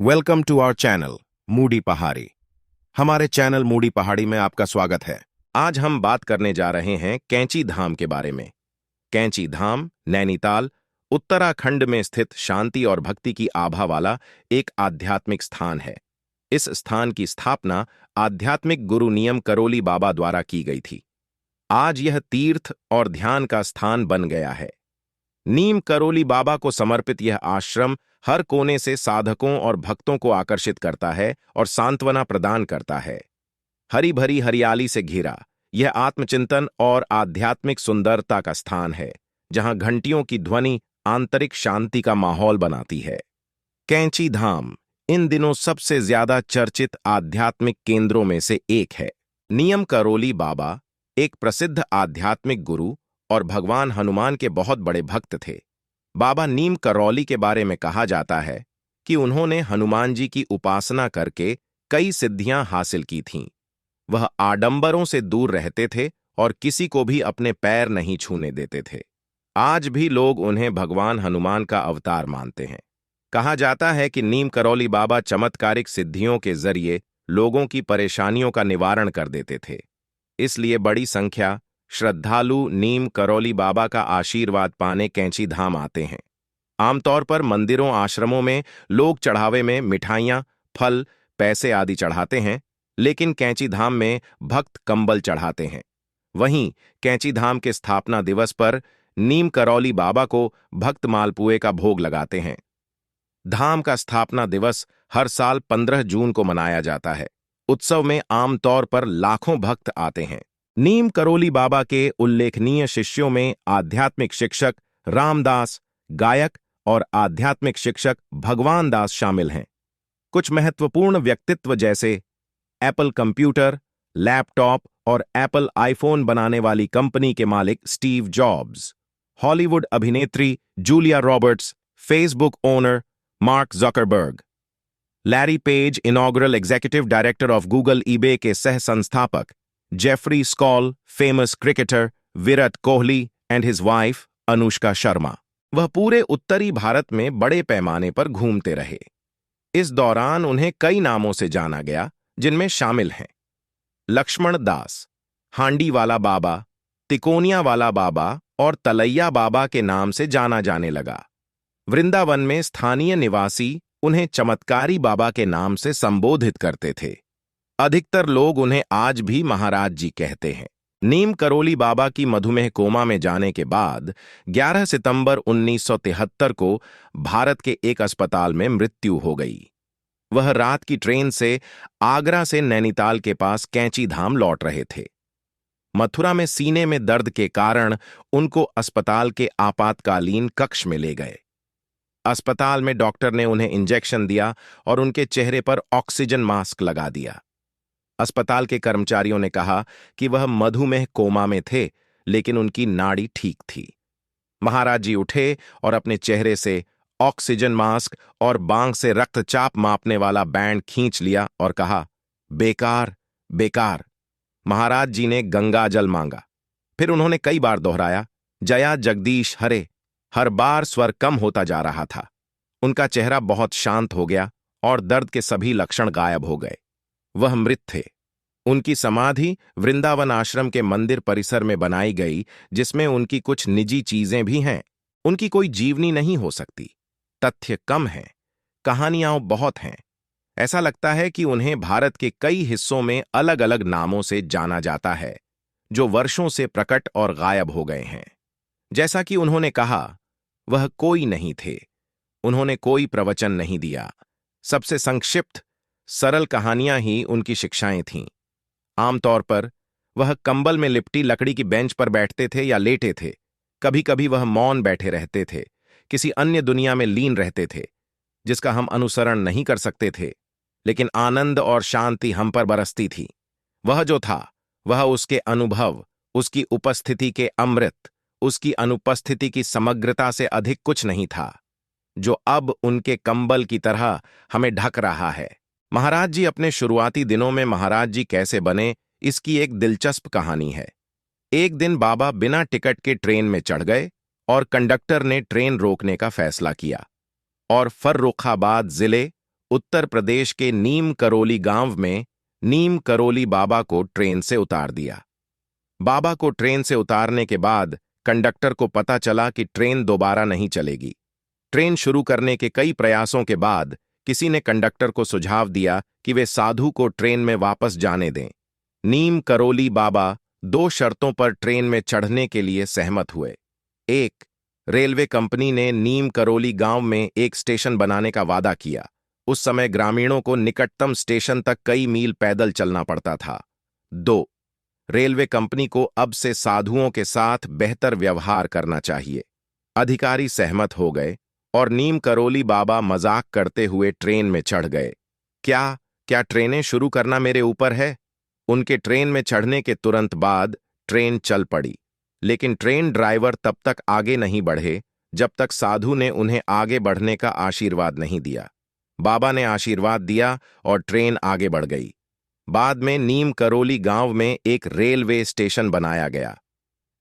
Welcome to our channel moody Pahadi. हमारे channel moody पहाड़ी में आपका स्वागत है। आज हम बात करने जा रहे हैं कैंची धाम के बारे में। कैंची धाम नैनीताल, उत्तराखंड में स्थित शांति और भक्ति की आभा वाला एक आध्यात्मिक स्थान है। इस स्थान की स्थापना आध्यात्मिक गुरु नियम करोली बाबा द्वारा की गई थी। आज यह तीर्थ और ध्यान का स्थान बन गया है। नीम करोली बाबा को समर्पित यह आश्रम हर कोने से साधकों और भक्तों को आकर्षित करता है और सांत्वना प्रदान करता है। हरी भरी हरियाली से घिरा यह आत्मचिंतन और आध्यात्मिक सुंदरता का स्थान है, जहां घंटियों की ध्वनि आंतरिक शांति का माहौल बनाती है। कैंची धाम इन दिनों सबसे ज्यादा चर्चित आध्यात्मिक केंद्रों में से एक है। नियम करोली बाबा एक प्रसिद्ध आध्यात्मिक गुरु और भगवान हनुमान के बहुत बड़े भक्त थे। बाबा नीम करौली के बारे में कहा जाता है कि उन्होंने हनुमान जी की उपासना करके कई सिद्धियां हासिल की थीं। वह आडंबरों से दूर रहते थे और किसी को भी अपने पैर नहीं छूने देते थे। आज भी लोग उन्हें भगवान हनुमान का अवतार मानते हैं। कहा जाता है कि नीम करौली बाबा चमत्कारिक सिद्धियों के जरिए लोगों की परेशानियों का निवारण कर देते थे। इसलिए बड़ी संख्या श्रद्धालु नीम करौली बाबा का आशीर्वाद पाने कैंची धाम आते हैं। आमतौर पर मंदिरों आश्रमों में लोग चढ़ावे में मिठाइयाँ, फल, पैसे आदि चढ़ाते हैं, लेकिन कैंची धाम में भक्त कंबल चढ़ाते हैं। वहीं कैंची धाम के स्थापना दिवस पर नीम करौली बाबा को भक्त मालपुए का भोग लगाते हैं। धाम का स्थापना दिवस हर साल 15 जून को मनाया जाता है। उत्सव में आमतौर पर लाखों भक्त आते हैं। नीम करौली बाबा के उल्लेखनीय शिष्यों में आध्यात्मिक शिक्षक रामदास, गायक और आध्यात्मिक शिक्षक भगवान दास शामिल हैं। कुछ महत्वपूर्ण व्यक्तित्व जैसे एप्पल कंप्यूटर, लैपटॉप और एप्पल आईफोन बनाने वाली कंपनी के मालिक स्टीव जॉब्स, हॉलीवुड अभिनेत्री Julia Roberts, Facebook owner Mark Zuckerberg, Larry Page inaugural executive director of Google eBay के सह संस्थापक Jeffrey Skoll, famous cricketer Virat Kohli and his wife Anushka Sharma. वह पूरे उत्तरी भारत में बड़े पैमाने पर घूमते रहे। इस दौरान उन्हें कई नामों से जाना गया, जिनमें शामिल हैं लक्ष्मण दास, हांडी वाला बाबा, तिकोनिया वाला बाबा और तलैया बाबा के नाम से जाना जाने लगा। वृंदावन में स्थानीय निवासी उन्हें चमत्कारी बाबा के नाम से संबोधित करते थे। अधिकतर लोग उन्हें आज भी महाराज जी कहते हैं। नीम करौली बाबा की मधुमेह कोमा में जाने के बाद 11 सितंबर 1973 को भारत के एक अस्पताल में मृत्यु हो गई। वह रात की ट्रेन से आगरा से नैनीताल के पास कैंची धाम लौट रहे थे। मथुरा में सीने में दर्द के कारण उनको अस्पताल के आपातकालीन कक्ष में ले गए। अस्पताल में डॉक्टर ने उन्हें इंजेक्शन दिया और उनके चेहरे पर ऑक्सीजन मास्क लगा दिया। अस्पताल के कर्मचारियों ने कहा कि वह मधुमेह कोमा में थे, लेकिन उनकी नाड़ी ठीक थी। महाराज जी उठे और अपने चेहरे से ऑक्सीजन मास्क और बांग से रक्तचाप मापने वाला बैंड खींच लिया और कहा, बेकार, बेकार। महाराज जी ने गंगा जल मांगा। फिर उन्होंने कई बार दोहराया, जया जगदीश हरे। हर बार स्वर कम होता जा रहा था। उनका चेहरा बहुत शांत हो गया और दर्द के सभी लक्षण गायब हो गए। वह मृत थे। उनकी समाधि वृंदावन आश्रम के मंदिर परिसर में बनाई गई, जिसमें उनकी कुछ निजी चीजें भी हैं। उनकी कोई जीवनी नहीं हो सकती। तथ्य कम हैं, कहानियां बहुत हैं। ऐसा लगता है कि उन्हें भारत के कई हिस्सों में अलग अलग नामों से जाना जाता है, जो वर्षों से प्रकट और गायब हो गए हैं। जैसा कि उन्होंने कहा, वह कोई नहीं थे। उन्होंने कोई प्रवचन नहीं दिया। सबसे संक्षिप्त सरल कहानियां ही उनकी शिक्षाएं थीं। आमतौर पर वह कंबल में लिपटी लकड़ी की बेंच पर बैठते थे या लेटे थे। कभी कभी वह मौन बैठे रहते थे, किसी अन्य दुनिया में लीन रहते थे, जिसका हम अनुसरण नहीं कर सकते थे, लेकिन आनंद और शांति हम पर बरसती थी। वह जो था, वह उसके अनुभव, उसकी उपस्थिति के अमृत, उसकी अनुपस्थिति की समग्रता से अधिक कुछ नहीं था, जो अब उनके कंबल की तरह हमें ढक रहा है। महाराज जी अपने शुरुआती दिनों में महाराज जी कैसे बने, इसकी एक दिलचस्प कहानी है। एक दिन बाबा बिना टिकट के ट्रेन में चढ़ गए और कंडक्टर ने ट्रेन रोकने का फैसला किया और फर्रुखाबाद जिले उत्तर प्रदेश के नीम करोली गांव में नीम करोली बाबा को ट्रेन से उतार दिया। बाबा को ट्रेन से उतारने के बाद कंडक्टर को पता चला कि ट्रेन दोबारा नहीं चलेगी। ट्रेन शुरू करने के कई प्रयासों के बाद किसी ने कंडक्टर को सुझाव दिया कि वे साधु को ट्रेन में वापस जाने दें। नीम करोली बाबा 2 शर्तों पर ट्रेन में चढ़ने के लिए सहमत हुए। 1. रेलवे कंपनी ने नीम करोली गांव में एक स्टेशन बनाने का वादा किया। उस समय ग्रामीणों को निकटतम स्टेशन तक कई मील पैदल चलना पड़ता था। 2. रेलवे कंपनी को अब से साधुओं के साथ बेहतर व्यवहार करना चाहिए। अधिकारी सहमत हो गए और नीम करोली बाबा मजाक करते हुए ट्रेन में चढ़ गए। क्या ट्रेनें शुरू करना मेरे ऊपर है? उनके ट्रेन में चढ़ने के तुरंत बाद ट्रेन चल पड़ी, लेकिन ट्रेन ड्राइवर तब तक आगे नहीं बढ़े जब तक साधु ने उन्हें आगे बढ़ने का आशीर्वाद नहीं दिया। बाबा ने आशीर्वाद दिया और ट्रेन आगे बढ़ गई। बाद में नीम करोली गांव में एक रेलवे स्टेशन बनाया गया।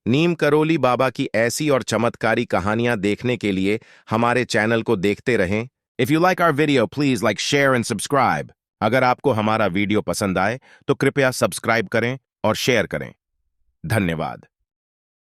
नीम करोली बाबा की ऐसी और चमत्कारी कहानियां देखने के लिए हमारे चैनल को देखते रहें। If you like our video please like, share and subscribe. अगर आपको हमारा वीडियो पसंद आए तो कृपया सब्सक्राइब करें और शेयर करें। धन्यवाद।